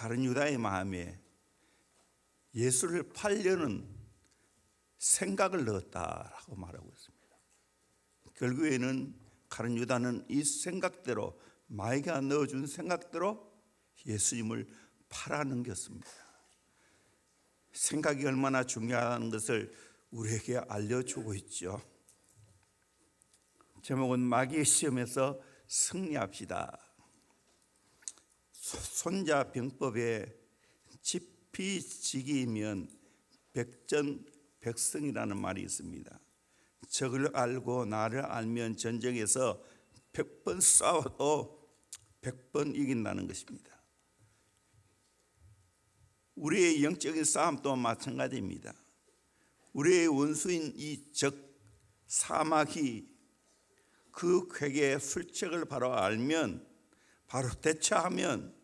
가룟 유다의 마음에 예수를 팔려는 생각을 넣었다라고 말하고 있습니다. 결국에는 가룟 유다는 이 생각대로, 마귀가 넣어준 생각대로 예수님을 팔아넘겼습니다. 생각이 얼마나 중요하다는 것을 우리에게 알려주고 있죠. 제목은 마귀의 시험에서 승리합시다. 손자병법에 지피지기이면 백전백승이라는 말이 있습니다. 적을 알고 나를 알면 전쟁에서 100번 싸워도 100번 이긴다는 것입니다. 우리의 영적인 싸움도 마찬가지입니다. 우리의 원수인 이 적 사마귀, 그 쾌계의 술책을 바로 알면, 바로 대처하면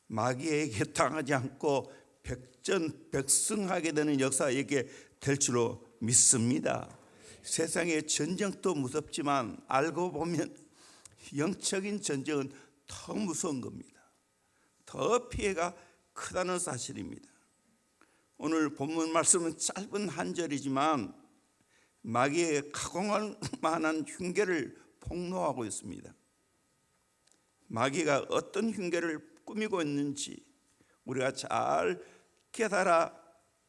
마귀에게 당하지 않고 백전백승하게 되는 역사가 있게 될 줄로 믿습니다. 세상의 전쟁도 무섭지만 알고 보면 영적인 전쟁은 더 무서운 겁니다. 더 피해가 크다는 사실입니다. 오늘 본문 말씀은 짧은 한 절이지만 마귀의 가공할 만한 흉계를 폭로하고 있습니다. 마귀가 어떤 흉계를 꾸미고 있는지 우리가 잘 깨달아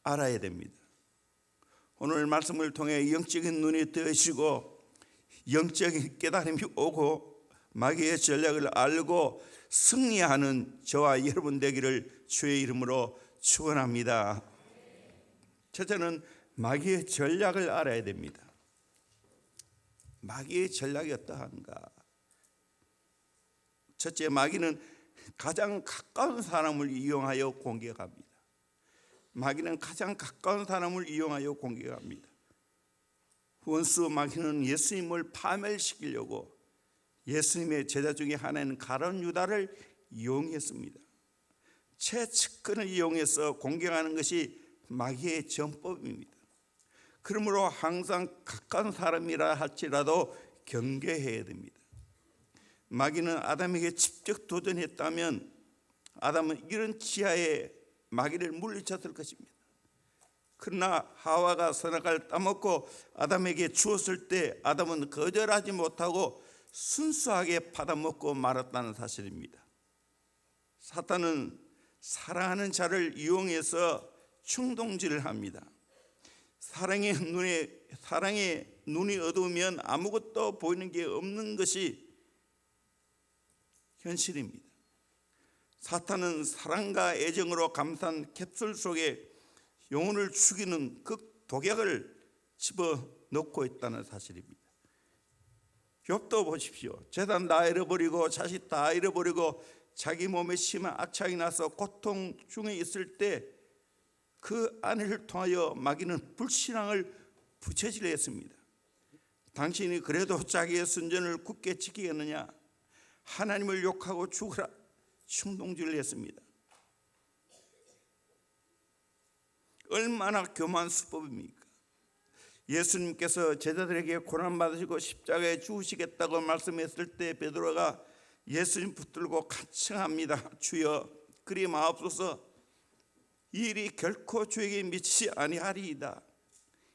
알아야 됩니다. 오늘 말씀을 통해 영적인 눈이 뜨시고 영적인 깨달음이 오고 마귀의 전략을 알고 승리하는 저와 여러분 되기를 주의 이름으로 축원합니다. 첫째는 마귀의 전략을 알아야 됩니다. 마귀의 전략이 어떠한가? 첫째, 마귀는 가장 가까운 사람을 이용하여 공격합니다. 마귀는 가장 가까운 사람을 이용하여 공격합니다. 원수 마귀는 예수님을 파멸시키려고 예수님의 제자 중에 하나인 가룟 유다를 이용했습니다. 최측근을 이용해서 공격하는 것이 마귀의 전법입니다. 그러므로 항상 가까운 사람이라 할지라도 경계해야 됩니다. 마귀는 아담에게 직접 도전했다면 아담은 이런 지하에 마귀를 물리쳤을 것입니다. 그러나 하와가 선악과를 따먹고 아담에게 주었을 때 아담은 거절하지 못하고 순수하게 받아먹고 말았다는 사실입니다. 사탄은 사랑하는 자를 이용해서 충동질을 합니다. 사랑의 눈이 어두우면 아무것도 보이는 게 없는 것이 현실입니다. 사탄은 사랑과 애정으로 감싼 캡슐 속에 영혼을 죽이는 극독약을 집어넣고 있다는 사실입니다. 욥도 보십시오. 재산 다 잃어버리고 자식 다 잃어버리고 자기 몸에 심한 악창이 나서 고통 중에 있을 때 그 아내를 통하여 마귀는 불신앙을 부채질했습니다. 당신이 그래도 자기의 순전을 굳게 지키겠느냐? 하나님을 욕하고 죽으라 충동질을 했습니다. 얼마나 교만한 수법입니까? 예수님께서 제자들에게 고난받으시고 십자가에 죽으시겠다고 말씀했을 때 베드로가 예수님 붙들고 간청합니다. 주여 그리 마옵소서. 이 일이 결코 주에게 미치지 아니하리이다.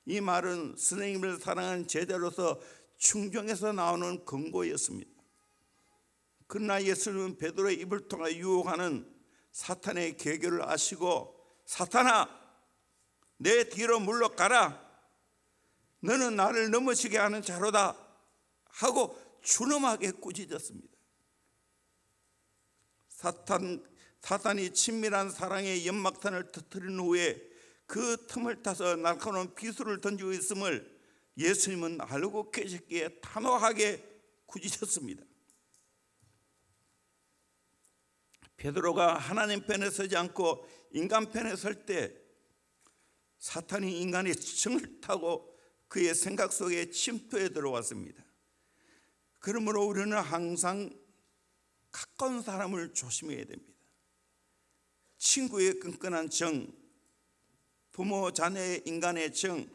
이 말은 선생님을 사랑하는 제자로서 충정에서 나오는 권고였습니다. 그러나 예수님은 베드로의 입을 통해 유혹하는 사탄의 계교를 아시고 사탄아 내 뒤로 물러가라. 너는 나를 넘어지게 하는 자로다 하고 준엄하게 꾸짖었습니다. 사탄이 친밀한 사랑의 연막탄을 터뜨린 후에 그 틈을 타서 날카로운 비수를 던지고 있음을 예수님은 알고 계셨기에 단호하게 꾸짖었습니다. 베드로가 하나님 편에 서지 않고 인간 편에 설 때 사탄이 인간의 정을 타고 그의 생각 속에 침투해 들어왔습니다. 그러므로 우리는 항상 가까운 사람을 조심해야 됩니다. 친구의 끈끈한 정, 부모 자녀의 인간의 정,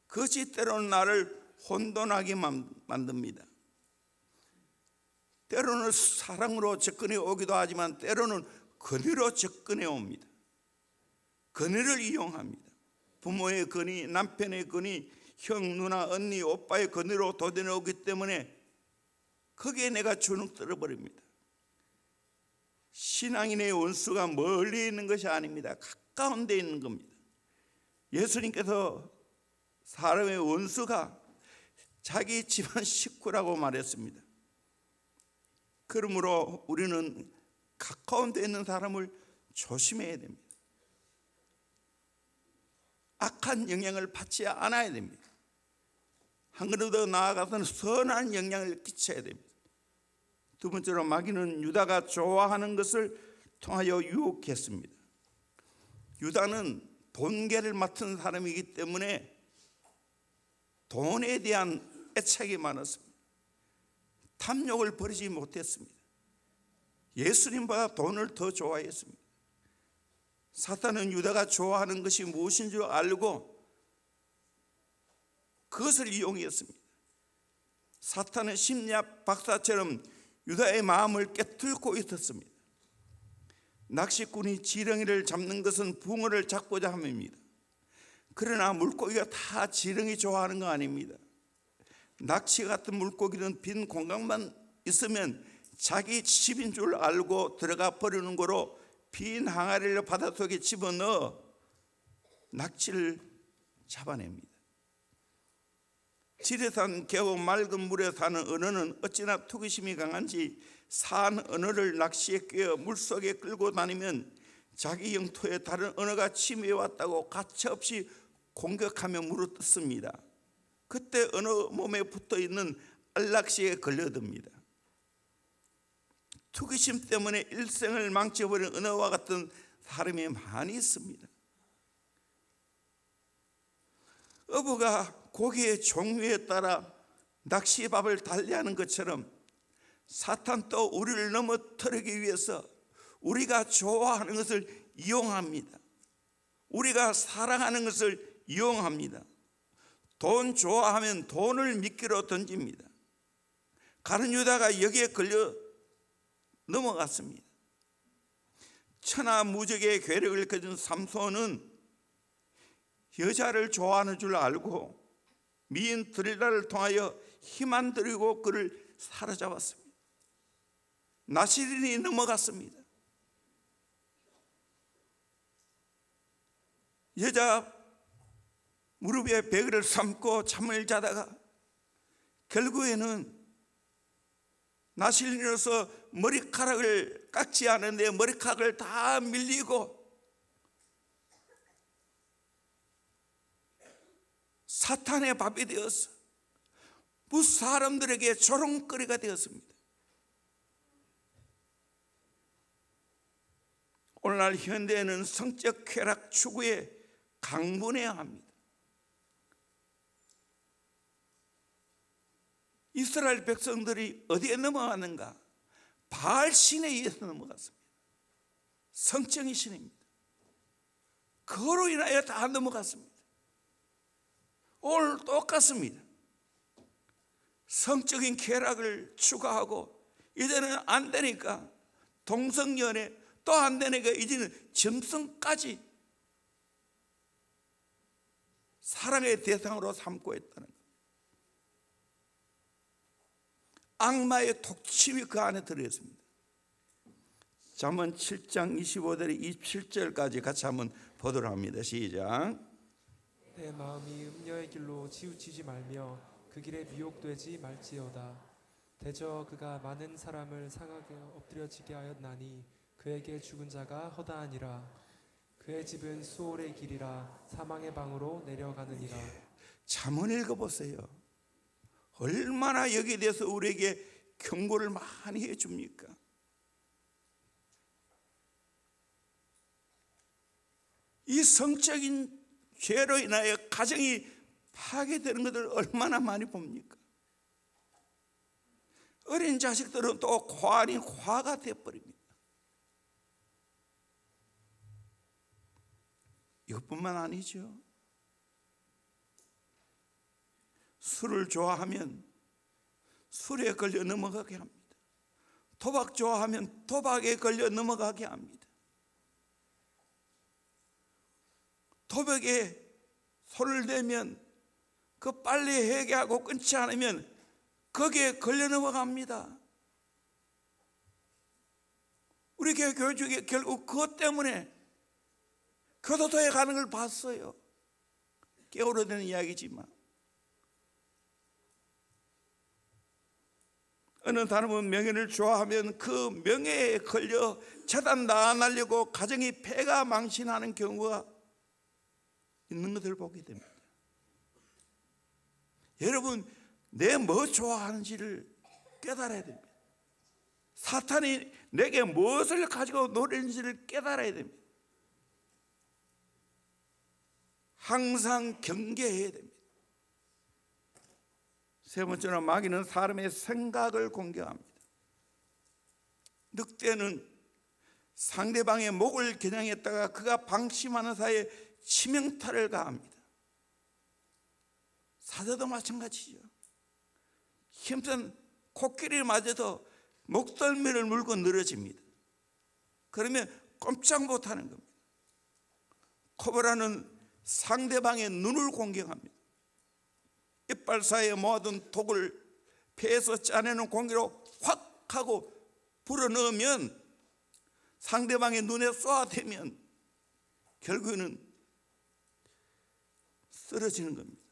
그것이 때로는 나를 혼돈하게 만듭니다. 때로는 사랑으로 접근해 오기도 하지만 때로는 권위로 접근해 옵니다. 권위를 이용합니다. 부모의 권위, 남편의 권위, 형, 누나, 언니, 오빠의 권위로 도전해 오기 때문에 거기에 내가 주눅 들어버립니다. 신앙인의 원수가 멀리 있는 것이 아닙니다. 가까운 데 있는 겁니다. 예수님께서 사람의 원수가 자기 집안 식구라고 말했습니다. 그러므로 우리는 가까운 데 있는 사람을 조심해야 됩니다. 악한 영향을 받지 않아야 됩니다. 한 걸음 더 나아가서는 선한 영향을 끼쳐야 됩니다. 두 번째로 마귀는 유다가 좋아하는 것을 통하여 유혹했습니다. 유다는 돈계를 맡은 사람이기 때문에 돈에 대한 애착이 많았습니다. 탐욕을 버리지 못했습니다. 예수님보다 돈을 더 좋아했습니다. 사탄은 유다가 좋아하는 것이 무엇인 줄 알고 그것을 이용했습니다. 사탄은 심리학 박사처럼 유다의 마음을 깨뚫고 있었습니다. 낚시꾼이 지렁이를 잡는 것은 붕어를 잡고자 함입니다. 그러나 물고기가 다 지렁이 좋아하는 거 아닙니다. 낚시 같은 물고기는 빈 공간만 있으면 자기 집인 줄 알고 들어가 버리는 거로 빈 항아리를 바닷속에 집어넣어 낚시를 잡아냅니다. 질에 산 개고 맑은 물에 사는 언어는 어찌나 투기심이 강한지 산 언어를 낚시에 꿰어 물속에 끌고 다니면 자기 영토에 다른 언어가 침해왔다고 가차없이 공격하며 물어뜯습니다. 그때 언어 몸에 붙어있는 알락시에 걸려듭니다. 투기심 때문에 일생을 망쳐버린 언어와 같은 사람이 많이 있습니다. 어부가 고기의 종류에 따라 낚시밥을 달리하는 것처럼 사탄도 우리를 넘어뜨리기 위해서 우리가 좋아하는 것을 이용합니다. 우리가 사랑하는 것을 이용합니다. 돈 좋아하면 돈을 미끼로 던집니다. 가룟 유다가 여기에 걸려 넘어갔습니다. 천하무적의 괴력을 가진 삼손은 여자를 좋아하는 줄 알고 미인 드릴라를 통하여 힘안 들이고 그를 사로잡았습니다. 나시린이 넘어갔습니다. 여자 무릎에 베개를 삼고 잠을 자다가 결국에는 나실린으로서 머리카락을 깎지 않은데 머리카락을 다 밀리고 사탄의 밥이 되어서 무사람들에게 조롱거리가 되었습니다. 오늘날 현대에는 성적 쾌락 추구에 강분해야 합니다. 이스라엘 백성들이 어디에 넘어갔는가? 바알 신에 의해서 넘어갔습니다. 성적인 신입니다. 그로 인하여 다 넘어갔습니다. 오늘 똑같습니다. 성적인 쾌락을 추구하고 이제는 안 되니까 동성연애 또 안 되니까 이제는 점성까지 사랑의 대상으로 삼고 있다는 것. 악마의 독침이 그 안에 들어있습니다. 잠언 7장 25절에 27절까지 같이 한번 보도록 합니다. 시작. 내 마음이 음녀의 길로 치우치지 말며 그 길에 미혹되지 말지어다. 대저 그가 많은 사람을 상하게 엎드려지게 하였나니 그에게 죽은 자가 허다하니라. 그의 집은 수올의 길이라 사망의 방으로 내려가느니라. 잠언 읽어보세요. 얼마나 여기에 대해서 우리에게 경고를 많이 해줍니까? 이 성적인 죄로 인하여 가정이 파괴되는 것을 얼마나 많이 봅니까? 어린 자식들은 또 화 아닌 화가 되어버립니다. 이것뿐만 아니죠. 술을 좋아하면 술에 걸려 넘어가게 합니다. 도박 좋아하면 도박에 걸려 넘어가게 합니다. 도벽에 손을 대면 그 빨리 회개하고 끊지 않으면 거기에 걸려 넘어갑니다. 우리 교회 중에 결국 그것 때문에 교도소에 가는 걸 봤어요. 꽤 오래된 이야기지만 어느 사람은 명예를 좋아하면 그 명예에 걸려 재단 다 날리고 가정이 폐가 망신하는 경우가 있는 것을 보게 됩니다. 여러분, 내 뭐 좋아하는지를 깨달아야 됩니다. 사탄이 내게 무엇을 가지고 노리는지를 깨달아야 됩니다. 항상 경계해야 됩니다. 세 번째로 마귀는 사람의 생각을 공격합니다. 늑대는 상대방의 목을 겨냥했다가 그가 방심하는 사이에 치명타를 가합니다. 사자도 마찬가지죠. 힘센 코끼리를 맞아도 목덜미를 물고 늘어집니다. 그러면 꼼짝 못하는 겁니다. 코브라는 상대방의 눈을 공격합니다. 이빨 사이에 모아둔 독을 폐에서 짜내는 공기로 확 하고 불어넣으면 상대방의 눈에 쏘아대면 결국에는 쓰러지는 겁니다.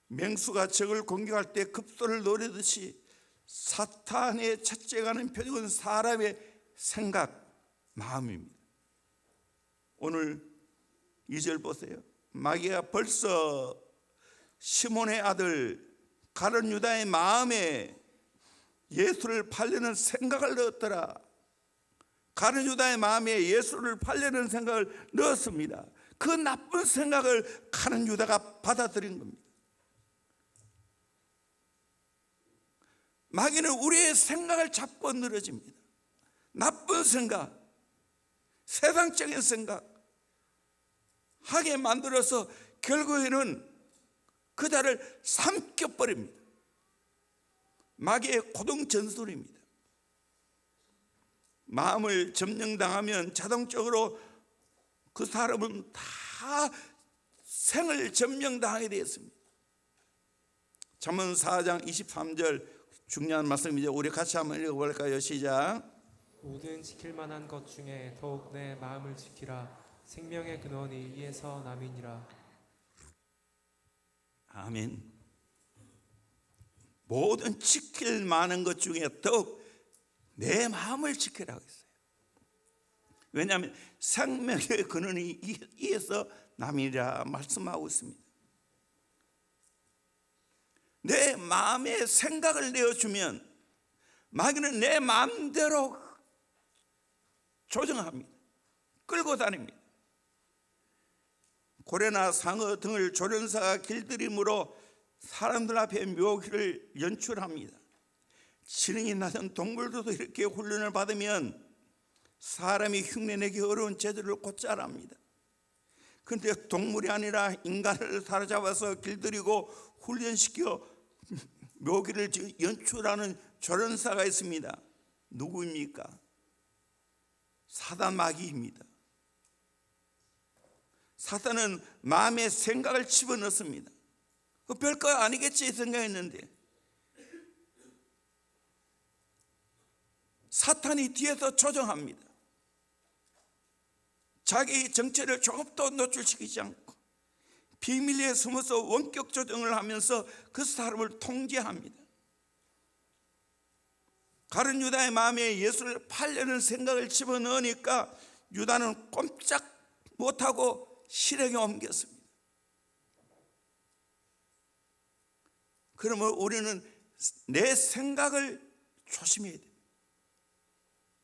맹수가 적을 공격할 때 급소를 노리듯이 사탄의 첫째가는 표적은 사람의 생각, 마음입니다. 오늘 2절 보세요. 마귀가 벌써 시몬의 아들 가룟 유다의 마음에 예수를 팔려는 생각을 넣었더라. 가룟 유다의 마음에 예수를 팔려는 생각을 넣었습니다. 그 나쁜 생각을 가룟 유다가 받아들인 겁니다. 마귀는 우리의 생각을 잡고 늘어집니다. 나쁜 생각, 세상적인 생각 하게 만들어서 결국에는 그자를 삼켜버립니다. 마귀의 고동전술입니다. 마음을 점령당하면 자동적으로 그 사람은 다 생을 점령당하게 되었습니다. 잠언 4장 23절 중요한 말씀이죠. 우리 같이 한번 읽어볼까요? 시작. 모든 지킬 만한 것 중에 더욱 내 마음을 지키라. 생명의 근원이 이에서 남이니라. 아멘. 모든 지킬 만한 것 중에 더욱 내 마음을 지키라고 했어요. 왜냐하면 생명의 근원이 이에서 남이라 말씀하고 있습니다. 내 마음에 생각을 내어주면 마귀는 내 마음대로 조정합니다. 끌고 다닙니다. 고래나 상어 등을 조련사가 길들임으로 사람들 앞에 묘기를 연출합니다. 지능이 낮은 동물들도 이렇게 훈련을 받으면 사람이 흉내내기 어려운 재주를 곧잘 합니다. 그런데 동물이 아니라 인간을 사로잡아서 길들이고 훈련시켜 묘기를 연출하는 조련사가 있습니다. 누구입니까? 사단 마귀입니다. 사단은 마음의 생각을 집어넣습니다. 별거 아니겠지 생각했는데 사탄이 뒤에서 조정합니다. 자기 정체를 조금도 노출시키지 않고 비밀리에 숨어서 원격 조정을 하면서 그 사람을 통제합니다. 가룟 유다의 마음에 예수를 팔려는 생각을 집어넣으니까 유다는 꼼짝 못하고 실행에 옮겼습니다. 그러면 우리는 내 생각을 조심해야 돼요.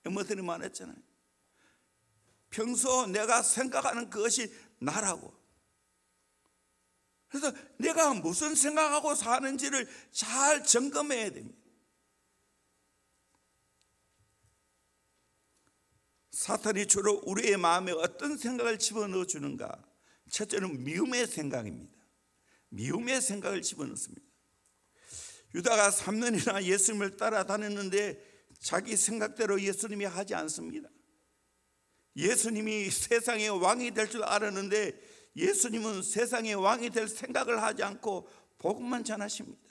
엠머들이 말했잖아요. 평소 내가 생각하는 그것이 나라고. 그래서 내가 무슨 생각하고 사는지를 잘 점검해야 됩니다. 사탄이 주로 우리의 마음에 어떤 생각을 집어넣어 주는가? 첫째는 미움의 생각입니다. 미움의 생각을 집어넣습니다. 유다가 3년이나 예수님을 따라다녔는데 자기 생각대로 예수님이 하지 않습니다. 예수님이 세상의 왕이 될 줄 알았는데 예수님은 세상의 왕이 될 생각을 하지 않고 복음만 전하십니다.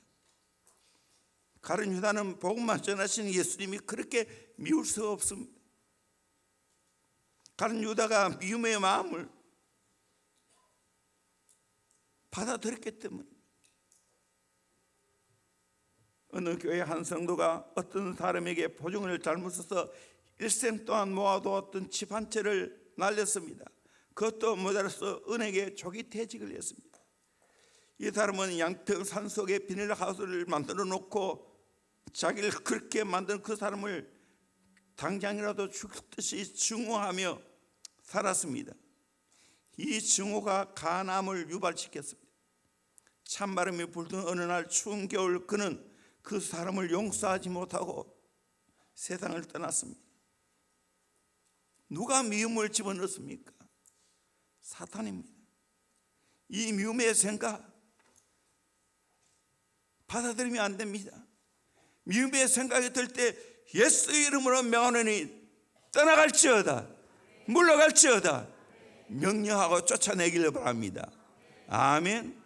가룟 유다는 복음만 전하시는 예수님이 그렇게 미울 수가 없습니다. 가룟 유다가 미움의 마음을 받아들였기 때문에 어느 교회 한 성도가 어떤 사람에게 보증을 잘못 써서 일생 동안 모아두었던 집 한 채를 날렸습니다. 그것도 모자라서 은행에 조기 퇴직을 했습니다. 이 사람은 양평산 속에 비닐하우스를 만들어 놓고 자기를 그렇게 만든 그 사람을 당장이라도 죽듯이 증오하며 살았습니다. 이 증오가 간암을 유발시켰습니다. 찬바람이 불던 어느 날 추운 겨울 그는 그 사람을 용서하지 못하고 세상을 떠났습니다. 누가 미움을 집어넣습니까? 사탄입니다. 이 미움의 생각 받아들이면 안 됩니다. 미움의 생각이 들 때 예수 이름으로 명하노니 떠나갈지어다, 물러갈지어다 명령하고 쫓아내기를 바랍니다. 아멘.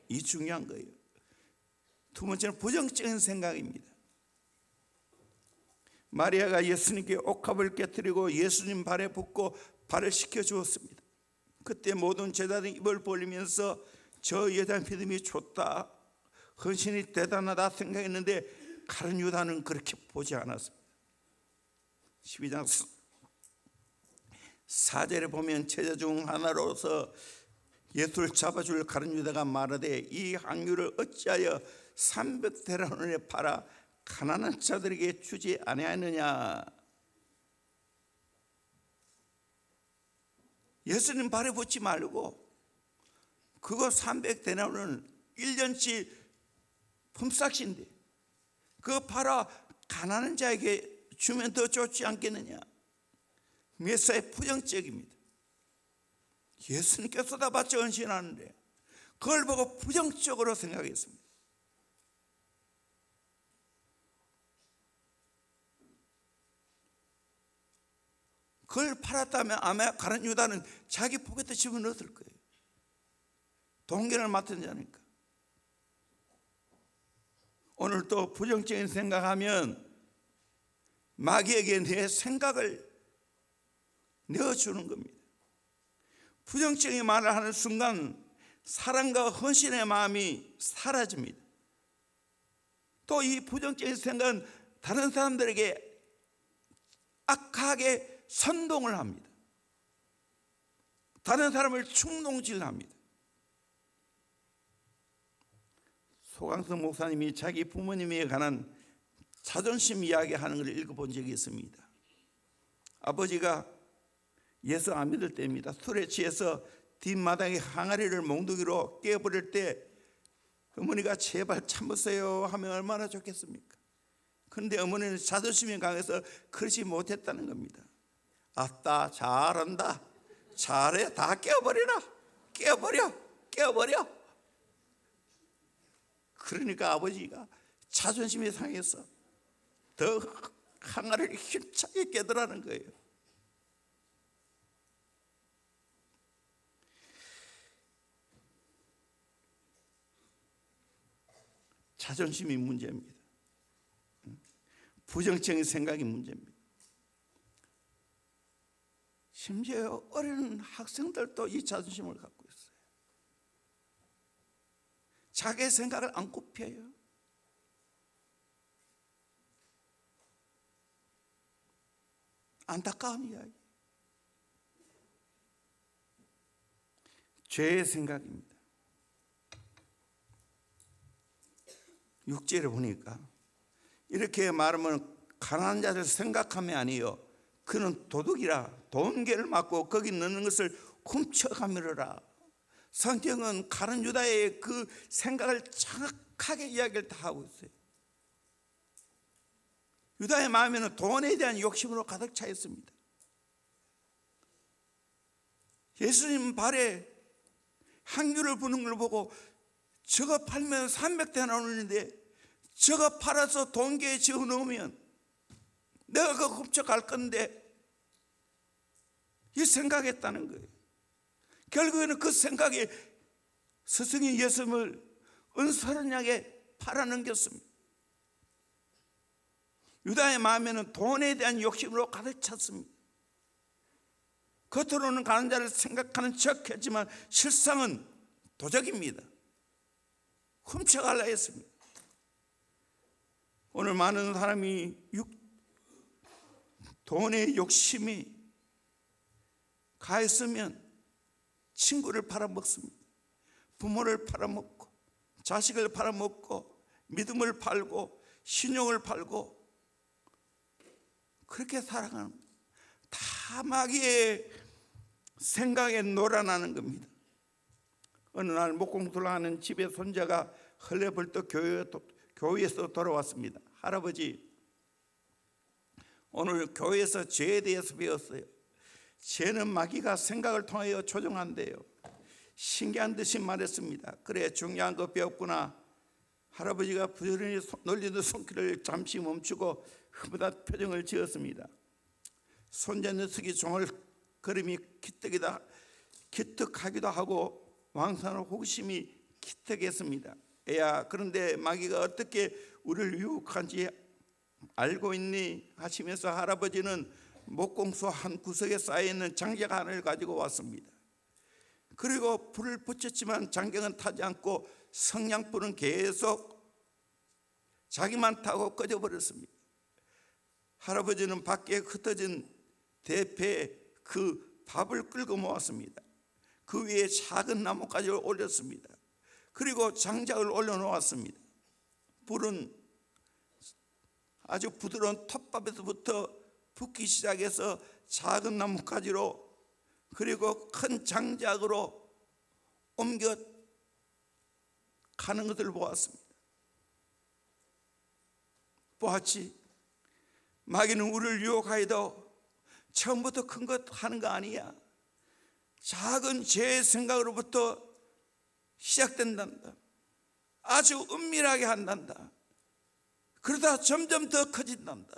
이 중요한 거예요. 두 번째는 부정적인 생각입니다. 마리아가 예수님께 옥합을 깨뜨리고 예수님 발에 붓고 발을 씻겨 주었습니다. 그때 모든 제자들이 입을 벌리면서 저 여자 믿음이 좋다, 헌신이 대단하다 생각했는데 가룟 유다는 그렇게 보지 않았습니다. 12장 4절에 보면 제자 중 하나로서 예수를 잡아줄 가룟 유다가 말하되 이 항유를 어찌하여 300데나리온에 팔아 가난한 자들에게 주지 아니하느냐. 예수님 발에 붙지 말고 그거 300데나리온은 1년치 품삯인데 그거 팔아 가난한 자에게 주면 더 좋지 않겠느냐. 메시아의 부정적입니다. 예수님께 쏟아받쳐 헌신하는데 그걸 보고 부정적으로 생각했습니다. 그걸 팔았다면 아마 가룟 유다는 자기 포켓에 집어넣었을 거예요. 동결을 맡은 자니까. 오늘 또 부정적인 생각하면 마귀에게 내 생각을 내어주는 겁니다. 부정적인 말을 하는 순간 사랑과 헌신의 마음이 사라집니다. 또 이 부정적인 생각은 다른 사람들에게 악하게 선동을 합니다. 다른 사람을 충동질합니다. 소강성 목사님이 자기 부모님에 관한 자존심 이야기하는 걸 읽어본 적이 있습니다. 아버지가 예수 안 믿을 때입니다. 술에 취해서 뒷마당에 항아리를 몽둥이로 깨버릴 때 어머니가 제발 참으세요 하면 얼마나 좋겠습니까? 그런데 어머니는 자존심이 강해서 그러지 못했다는 겁니다. 아따 잘한다, 잘해, 다 깨어버리라, 깨어버려. 그러니까 아버지가 자존심이 상해서 더 항아리를 힘차게 깨더라는 거예요. 자존심이 문제입니다. 부정적인 생각이 문제입니다. 심지어 어린 학생들도 이 자존심을 갖고 있어요. 자기의 생각을 안 굽혀요. 안타까운 이야기. 죄의 생각입니다. 6절에 보니까 이렇게 말하면 가난한 자를 생각함이 아니요 그는 도둑이라 돈계를 맞고 거기 넣는 것을 훔쳐가미르라. 성경은 가룟 유다의 그 생각을 정확하게 이야기를 다 하고 있어요. 유다의 마음에는 돈에 대한 욕심으로 가득 차 있습니다. 예수님 발에 항유를 부는 걸 보고 저거 팔면 300데나리온인데 저거 팔아서 돈계에 집어넣으면 내가 그거 훔쳐갈 건데 이 생각했다는 거예요. 결국에는 그 생각에 스승이 예수님을 은사르냐게 팔아넘겼습니다. 유다의 마음에는 돈에 대한 욕심으로 가득 찼습니다. 겉으로는 가는 자를 생각하는 척했지만 실상은 도적입니다. 훔쳐가려 했습니다. 오늘 많은 사람이 돈의 욕심이 가했으면 친구를 팔아먹습니다. 부모를 팔아먹고 자식을 팔아먹고 믿음을 팔고 신용을 팔고 그렇게 살아가는 겁니다. 다 마귀의 생각에 놀아나는 겁니다. 어느 날 목공소를 하는 집의 손자가 헐레벌떡 교회에서 돌아왔습니다. 할아버지, 오늘 교회에서 죄에 대해서 배웠어요. 죄는 마귀가 생각을 통하여 조종한대요. 신기한 듯이 말했습니다. 그래, 중요한 거 배웠구나. 할아버지가 부지런히 놀리던 손길을 잠시 멈추고 흐뭇한 표정을 지었습니다. 손자 녀석이 종을 걸음이 기특하기도 하고 왕성한 호기심이 기특했습니다. 애야, 그런데 마귀가 어떻게 우리를 유혹한지 알고 있니? 하시면서 할아버지는 목공소 한 구석에 쌓여있는 장작 하나를 가지고 왔습니다. 그리고 불을 붙였지만 장작은 타지 않고 성냥불은 계속 자기만 타고 꺼져버렸습니다. 할아버지는 밖에 흩어진 대패에 그 밥을 끌고 모았습니다. 그 위에 작은 나뭇가지를 올렸습니다. 그리고 장작을 올려놓았습니다. 불은 아주 부드러운 톱밥에서부터 붙기 시작해서 작은 나뭇가지로 그리고 큰 장작으로 옮겨 가는 것을 보았습니다. 보았지? 마귀는 우리를 유혹하여도 처음부터 큰 것 하는 거 아니야. 작은 죄의 생각으로부터 시작된단다. 아주 은밀하게 한단다. 그러다 점점 더 커진단다.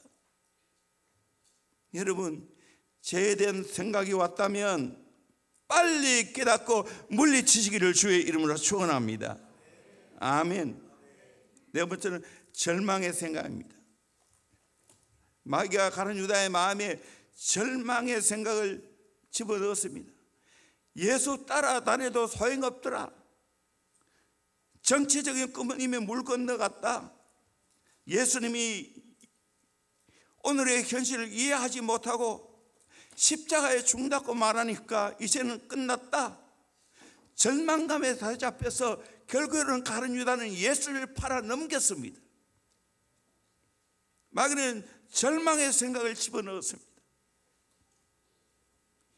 여러분, 죄에 대한 생각이 왔다면 빨리 깨닫고 물리치시기를 주의 이름으로 축원합니다. 아멘. 네 번째는 절망의 생각입니다. 마귀가 가룟 유다의 마음에 절망의 생각을 집어넣었습니다. 예수 따라다녀도 소용없더라. 정치적인 꿈은 이미 물 건너갔다. 예수님이 오늘의 현실을 이해하지 못하고 십자가에 죽는다고 말하니까 이제는 끝났다. 절망감에 사로잡혀서 결국에는 가룟 유다는 예수를 팔아 넘겼습니다. 마귀는 절망의 생각을 집어넣었습니다.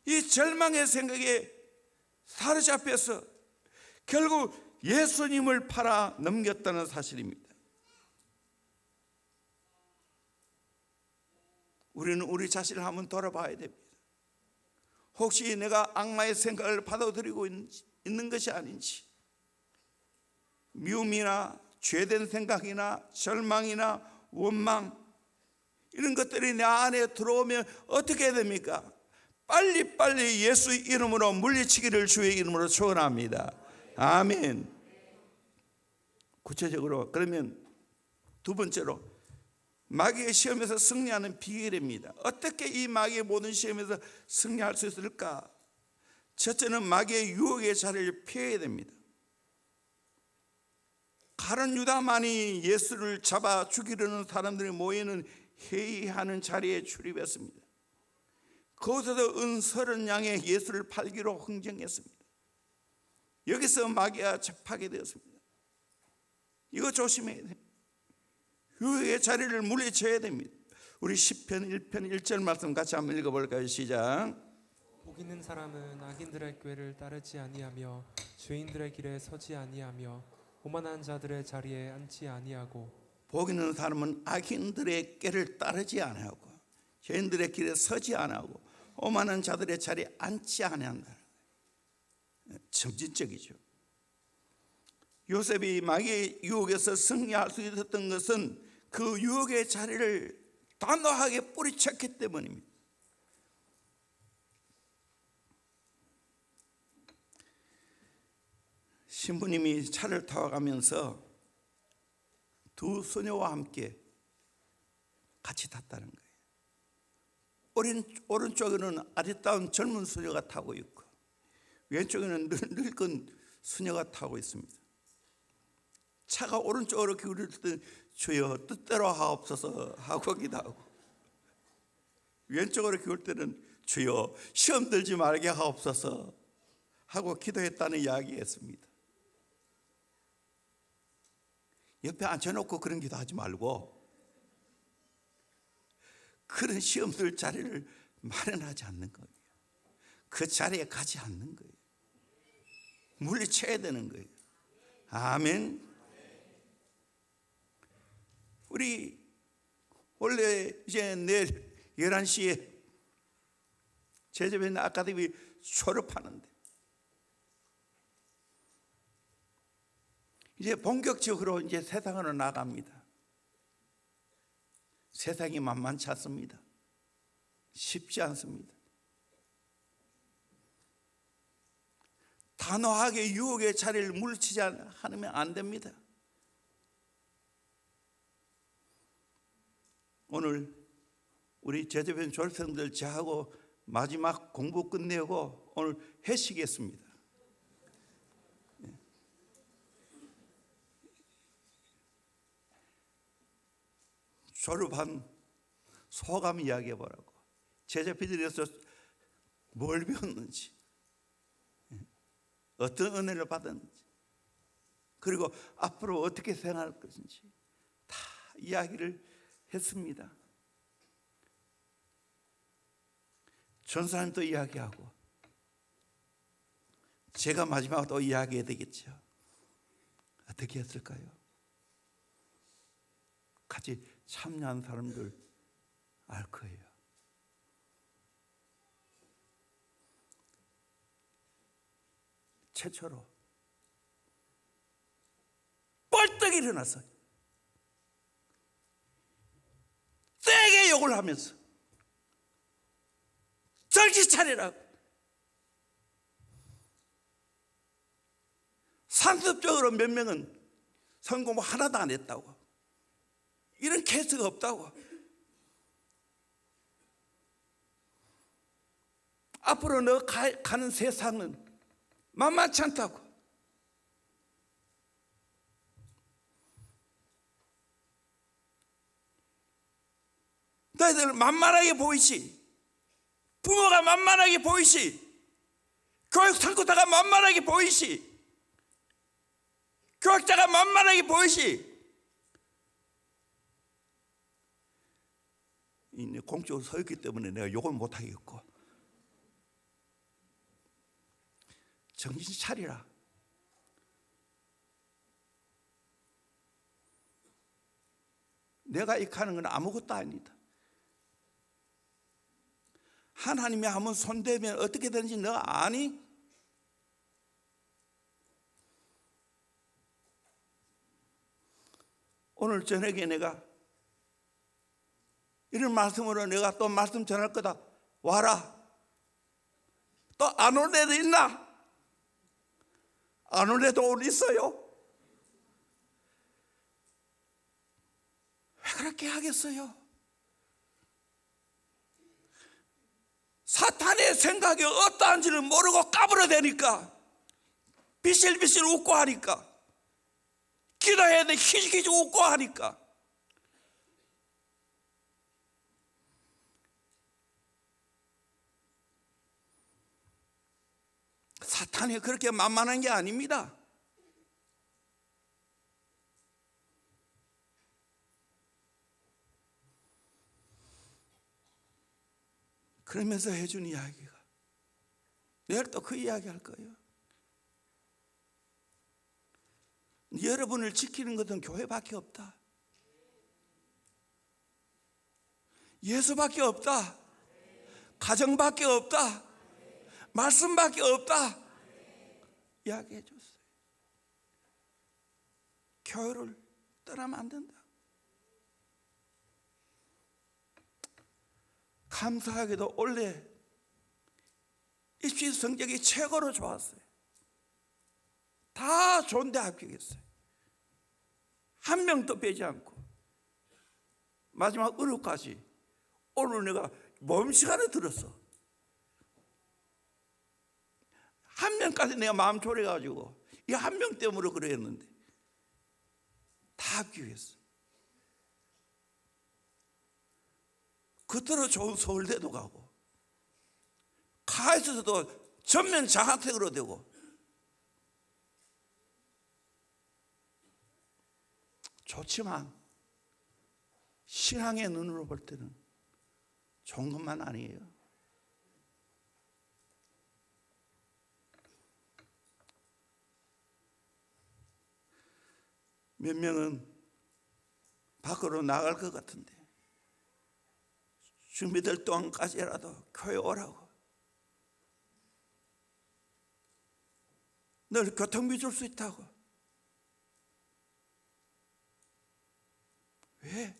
이 절망의 생각에 사로잡혀서 결국 예수님을 팔아 넘겼다는 사실입니다. 우리는 우리 자신을 한번 돌아봐야 됩니다. 혹시 내가 악마의 생각을 받아들이고 있는 것이 아닌지, 미움이나 죄된 생각이나 절망이나 원망, 이런 것들이 내 안에 들어오면 어떻게 해야 됩니까? 빨리빨리 예수 이름으로 물리치기를 주의 이름으로 축원합니다. 아멘. 구체적으로 그러면 두 번째로 마귀의 시험에서 승리하는 비결입니다. 어떻게 이 마귀의 모든 시험에서 승리할 수 있을까? 첫째는 마귀의 유혹의 자리를 피해야 됩니다. 가룟 유다만이 예수를 잡아 죽이려는 사람들이 모이는 회의하는 자리에 출입했습니다. 거기서도 은서른 양의 예수를 팔기로 흥정했습니다. 여기서 마귀가 접하게 되었습니다. 이거 조심해야 됩니다. 유혹의 자리를 물리쳐야 됩니다. 우리 시편 1편 1절 말씀 같이 한번 읽어볼까요? 시작. 복 있는 사람은 악인들의 꾀를 따르지 아니하며 죄인들의 길에 서지 아니하며 오만한 자들의 자리에 앉지 아니하고. 복 있는 사람은 악인들의 꾀를 따르지 아니하고 죄인들의 길에 서지 아니하고 오만한 자들의 자리에 앉지 아니한다. 점진적이죠. 요셉이 마귀의 유혹에서 승리할 수 있었던 것은 그 유혹의 자리를 단호하게 뿌리쳤기 때문입니다. 신부님이 차를 타고 가면서 두 소녀와 함께 같이 탔다는 거예요. 오른쪽에는 아리따운 젊은 수녀가 타고 있고 왼쪽에는 늙은 수녀가 타고 있습니다. 차가 오른쪽으로 기울일 때 주여 뜻대로 하옵소서 하고 기도하고, 왼쪽으로 기울 때는 주여 시험 들지 말게 하옵소서 하고 기도했다는 이야기였습니다. 옆에 앉혀놓고 그런 기도하지 말고 그런 시험 들 자리를 마련하지 않는 거예요. 그 자리에 가지 않는 거예요. 물리쳐야 되는 거예요. 아멘. 우리 원래 이제 내일 11시에 제자변 아카데미 졸업하는데 이제 본격적으로 이제 세상으로 나갑니다. 세상이 만만치 않습니다. 쉽지 않습니다. 단호하게 유혹의 자리를 물리치지 않으면 안 됩니다. 오늘 우리 제자변 졸업생들 저하고 마지막 공부 끝내고 오늘 회식했습니다. 졸업한 소감 이야기해 보라고. 제자피들에서 뭘 배웠는지, 어떤 은혜를 받았는지, 그리고 앞으로 어떻게 생활할 것인지 다 이야기를 했습니다. 전사님도 이야기하고 제가 마지막으로 또 이야기해야 되겠죠. 어떻게 했을까요? 같이 참여한 사람들 알 거예요. 최초로 벌떡 일어나서 세게 욕을 하면서 정신 차리라고, 상습적으로 몇 명은 성공 하나도 안 했다고, 이런 케이스가 없다고, 앞으로 너 가는 세상은 만만치 않다고, 너희들 만만하게 보이시, 부모가 만만하게 보이시, 교육 상고자가 만만하게 보이시, 교육자가 만만하게 보이시, 공적으로 서 있기 때문에 내가 욕을 못 하겠고, 정신 차리라. 내가 익하는 건 아무것도 아니다. 하나님이 한번 손대면 어떻게 되는지 너 아니? 오늘 저녁에 내가 이런 말씀으로 내가 또 말씀 전할 거다. 와라. 또 안 올 애도 있나? 안 올 애도 오늘 있어요. 왜 그렇게 하겠어요? 사탄의 생각이 어떠한지를 모르고 까불어대니까, 비실비실 웃고 하니까, 기도해야 돼 희죽희죽 웃고 하니까, 사탄이 그렇게 만만한 게 아닙니다. 그러면서 해준 이야기가, 내일 또 그 이야기 할 거예요. 여러분을 지키는 것은 교회밖에 없다. 예수밖에 없다. 가정밖에 없다. 말씀밖에 없다. 이야기해 줬어요. 교회를 떠나면 안 된다. 감사하게도 원래 입시 성적이 최고로 좋았어요. 다 좋은데 합격했어요. 한 명도 빼지 않고. 마지막 의료까지. 오늘 내가 몸시간에 들었어. 한 명까지 내가 마음 졸여가지고 이 한 명 때문에 그랬는데 다 합격했어. 그대로 좋은 서울대도 가고 카이스트도 전면 장학생으로 되고 좋지만 신앙의 눈으로 볼 때는 좋은 것만 아니에요. 몇 명은 밖으로 나갈 것 같은데 준비될 동안까지라도 교회 오라고. 늘 교통비 줄 수 있다고. 왜?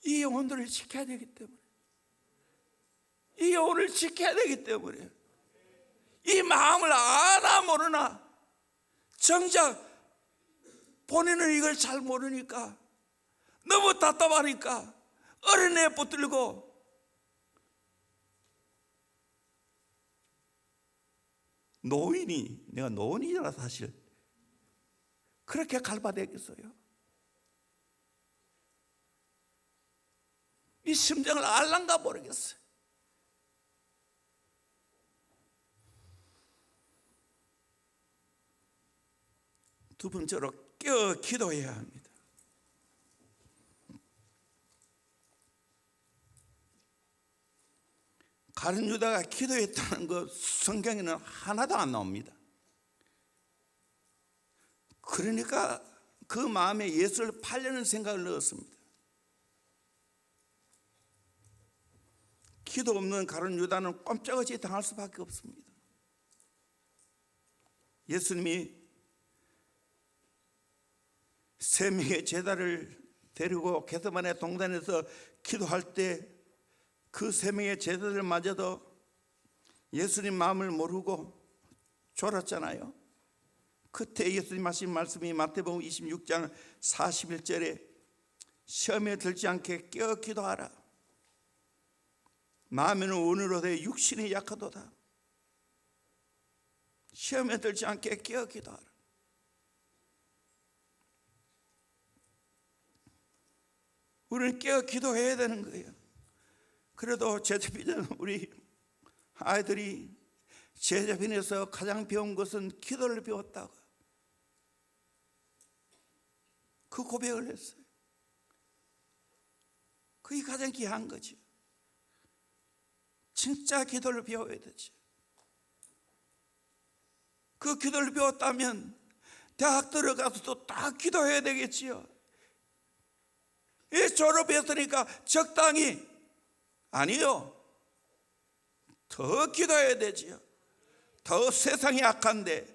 이 영혼들을 지켜야 되기 때문에. 이 영혼을 지켜야 되기 때문에. 이 마음을 아나 모르나 정작 본인은 이걸 잘 모르니까 너무 답답하니까 어린애 붙들고 노인이, 내가 노인이잖아 사실. 그렇게 갈바되겠어요? 이 심정을 알란가 모르겠어요. 두 번째로 깨어 기도해야 합니다. 가룟 유다가 기도했다는 거 성경에는 하나도 안 나옵니다. 그러니까 그 마음에 예수를 팔려는 생각을 넣었습니다. 기도 없는 가룟 유다는 꼼짝없이 당할 수밖에 없습니다. 예수님이 세 명의 제자를 데리고 겟세마네 동산에서 기도할 때 그 세 명의 제자들마저도 예수님 마음을 모르고 졸았잖아요. 그때 예수님 하신 말씀이 마태복음 26장 41절에 시험에 들지 않게 깨어 기도하라. 마음에는 원으로되 육신이 약하도다. 시험에 들지 않게 깨어 기도하라. 우리는 깨어 기도해야 되는 거예요. 그래도 제자비는 우리 아이들이 제자빈에서 가장 배운 것은 기도를 배웠다고 그 고백을 했어요. 그게 가장 귀한 거죠. 진짜 기도를 배워야 되죠. 그 기도를 배웠다면 대학 들어가서도 다 기도해야 되겠지요. 이 졸업했으니까 적당히 아니요. 더 기도해야 되지요. 더 세상이 악한데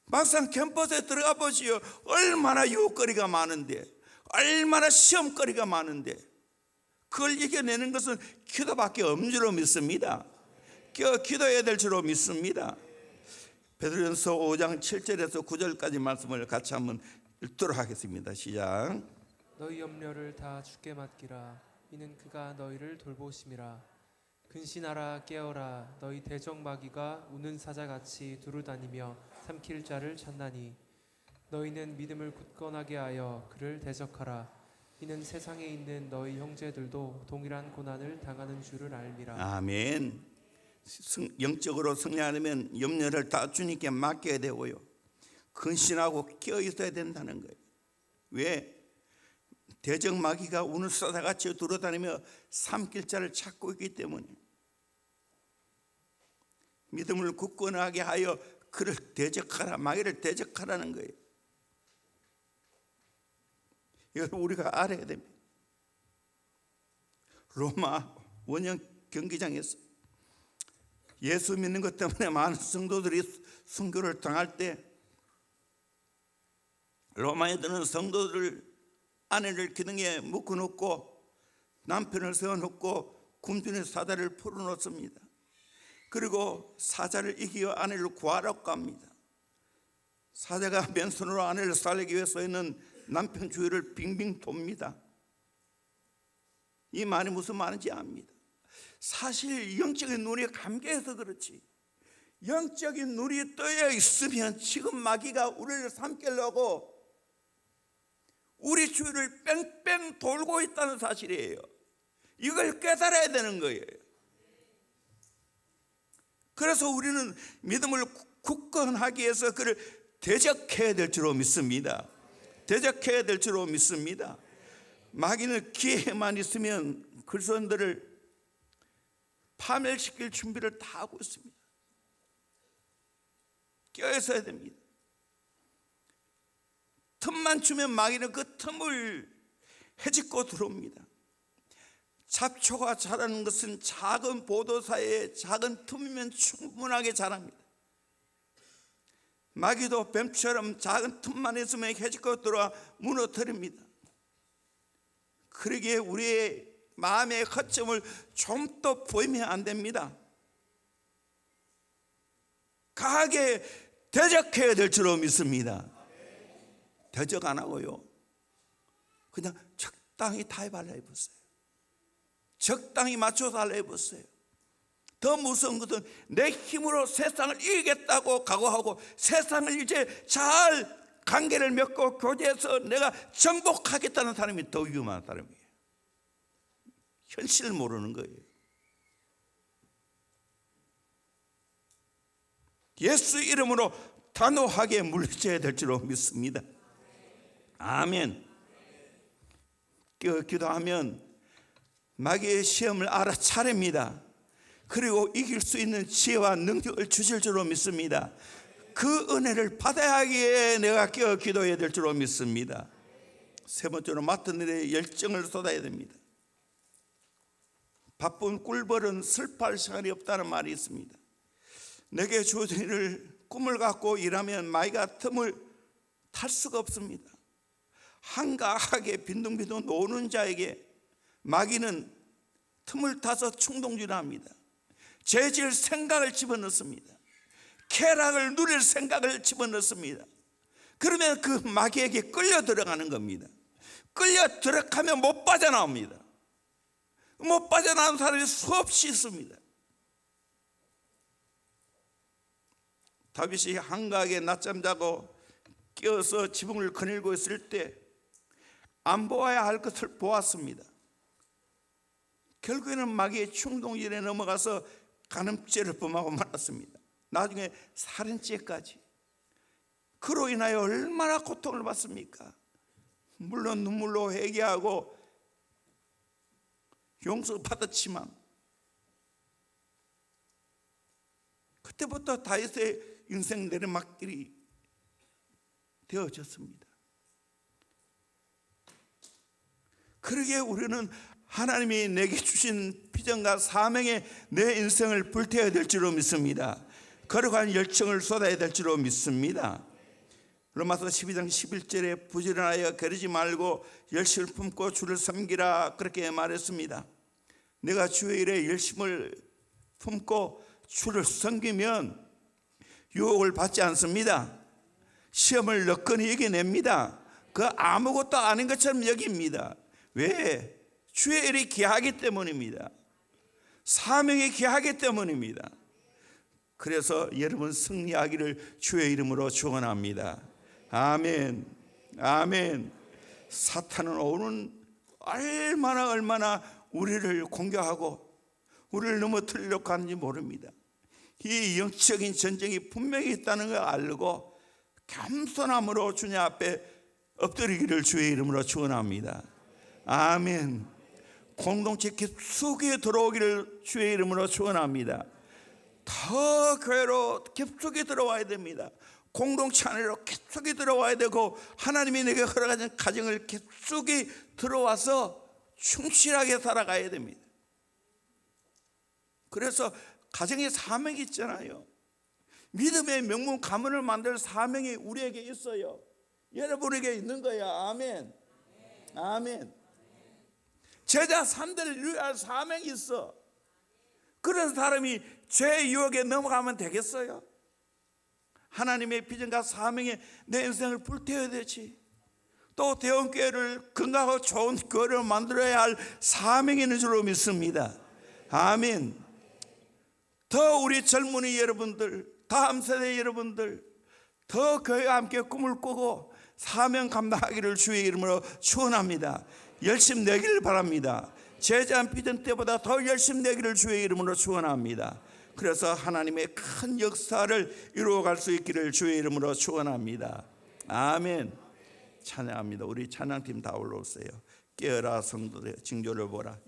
막상 캠퍼스에 들어가 보시오. 얼마나 유혹거리가 많은데, 얼마나 시험거리가 많은데 그걸 이겨내는 것은 기도밖에 없는 줄로 믿습니다. 기도해야 될 줄로 믿습니다. 베드로전서 5장 7절에서 9절까지 말씀을 같이 한번 읽도록 하겠습니다. 시작. 너희 염려를 다 주께 맡기라. 이는 그가 너희를 돌보심이라. 근신하라 깨어라. 너희 대적마귀가 우는 사자같이 두루다니며 삼킬 자를 찾나니 너희는 믿음을 굳건하게 하여 그를 대적하라. 이는 세상에 있는 너희 형제들도 동일한 고난을 당하는 줄을 알미라. 아멘. 영적으로 승리하려면 염려를 다 주님께 맡겨야 되고요, 근신하고 깨어 있어야 된다는 거예요. 왜? 대적마귀가 우는 사자같이 돌아다니며 삼킬 자를 찾고 있기 때문에 믿음을 굳건하게 하여 그를 대적하라, 마귀를 대적하라는 거예요. 이걸 우리가 알아야 됩니다. 로마 원형 경기장에서 예수 믿는 것 때문에 많은 성도들이 순교를 당할 때 로마 애들은 성도들 아내를 기둥에 묶어놓고 남편을 세워놓고 군편의 사자를 풀어놓습니다. 그리고 사자를 이기어 아내를 구하라고 합니다. 사자가 맨손으로 아내를 살리기 위해서 있는 남편 주위를 빙빙 돕니다. 이 말이 무슨 말인지 압니다. 사실 영적인 눈이 감겨서 그렇지, 영적인 눈이 떠여 있으면 지금 마귀가 우리를 삼키려고 우리 주위를 뺑뺑 돌고 있다는 사실이에요. 이걸 깨달아야 되는 거예요. 그래서 우리는 믿음을 굳건하기 위해서 그를 대적해야 될 줄로 믿습니다. 대적해야 될 줄로 믿습니다. 마귀는 기회만 있으면 그리스도인들을 파멸시킬 준비를 다 하고 있습니다. 껴있어야 됩니다. 틈만 주면 마귀는 그 틈을 헤집고 들어옵니다. 잡초가 자라는 것은 작은 보도 사이에 작은 틈이면 충분하게 자랍니다. 마귀도 뱀처럼 작은 틈만 있으면 헤집고 들어와 무너뜨립니다. 그러기에 우리의 마음의 허점을 좀 더 보이면 안 됩니다. 강하게 대적해야 될 줄로 믿습니다. 대적 안 하고요, 그냥 적당히 타협하려 해보세요. 적당히 맞춰서 하려 해보세요. 더 무서운 것은 내 힘으로 세상을 이기겠다고 각오하고 세상을 이제 잘 관계를 맺고 교제해서 내가 정복하겠다는 사람이 더 위험한 사람이에요. 현실을 모르는 거예요. 예수 이름으로 단호하게 물리쳐야 될 줄로 믿습니다. 아멘. 기도하면 마귀의 시험을 알아차립니다. 그리고 이길 수 있는 지혜와 능력을 주실 줄로 믿습니다. 그 은혜를 받아야 하기에 내가 기도해야 될 줄로 믿습니다. 세 번째로 맡은 일에 열정을 쏟아야 됩니다. 바쁜 꿀벌은 슬퍼할 시간이 없다는 말이 있습니다. 내게 주어진 일을 꿈을 갖고 일하면 마귀가 틈을 탈 수가 없습니다. 한가하게 빈둥빈둥 노는 자에게 마귀는 틈을 타서 충동질합니다. 죄질 생각을 집어넣습니다. 쾌락을 누릴 생각을 집어넣습니다. 그러면 그 마귀에게 끌려 들어가는 겁니다. 끌려 들어가면 못 빠져나옵니다. 못 빠져나오는 사람이 수없이 있습니다. 다윗이 한가하게 낮잠 자고 깨어서 지붕을 거닐고 있을 때 안 보아야 할 것을 보았습니다. 결국에는 마귀의 충동질에 넘어가서 간음죄를 범하고 말았습니다. 나중에 살인죄까지. 그로 인하여 얼마나 고통을 받습니까? 물론 눈물로 회개하고 용서받았지만 그때부터 다윗의 인생 내리막길이 되어졌습니다. 그러기에 우리는 하나님이 내게 주신 비전과 사명에 내 인생을 불태워야 될 줄로 믿습니다. 거룩한 열정을 쏟아야 될 줄로 믿습니다. 로마서 12장 11절에 부지런하여 게으르지 말고 열심을 품고 주를 섬기라, 그렇게 말했습니다. 내가 주의 일에 열심을 품고 주를 섬기면 유혹을 받지 않습니다. 시험을 너끈히 이겨냅니다. 그 아무것도 아닌 것처럼 여깁니다. 왜? 주의 일이 귀하기 때문입니다. 사명이 귀하기 때문입니다. 그래서 여러분 승리하기를 주의 이름으로 축원합니다. 아멘. 아멘. 사탄은 오늘 얼마나 우리를 공격하고 우리를 넘어뜨리려고 하는지 모릅니다. 이 영적인 전쟁이 분명히 있다는 걸 알고 겸손함으로 주님 앞에 엎드리기를 주의 이름으로 축원합니다. 아멘. 공동체 깊숙이 들어오기를 주의 이름으로 축원합니다. 더 교회로 깊숙이 들어와야 됩니다. 공동체 안으로 깊숙이 들어와야 되고 하나님이 내게 허락하신 가정을 깊숙이 들어와서 충실하게 살아가야 됩니다. 그래서 가정의 사명이 있잖아요. 믿음의 명문 가문을 만들 사명이 우리에게 있어요. 여러분에게 있는 거야. 아멘. 아멘. 제자 3대를 위할 사명이 있어. 그런 사람이 죄의 유혹에 넘어가면 되겠어요? 하나님의 비전과 사명에 내 인생을 불태워야 되지. 또 대원교회를 건강하고 좋은 교회를 만들어야 할 사명이 있는 줄로 믿습니다. 아멘. 더 우리 젊은이 여러분들, 다음 세대 여러분들 더 교회와 함께 꿈을 꾸고 사명 감당하기를 주의 이름으로 축원합니다. 열심히 내기를 바랍니다. 제자한 비전 때보다 더 열심히 내기를 주의 이름으로 축원합니다. 그래서 하나님의 큰 역사를 이루어갈 수 있기를 주의 이름으로 축원합니다. 아멘. 찬양합니다. 우리 찬양팀 다 올라오세요. 깨어라 성도들의 징조를 보라.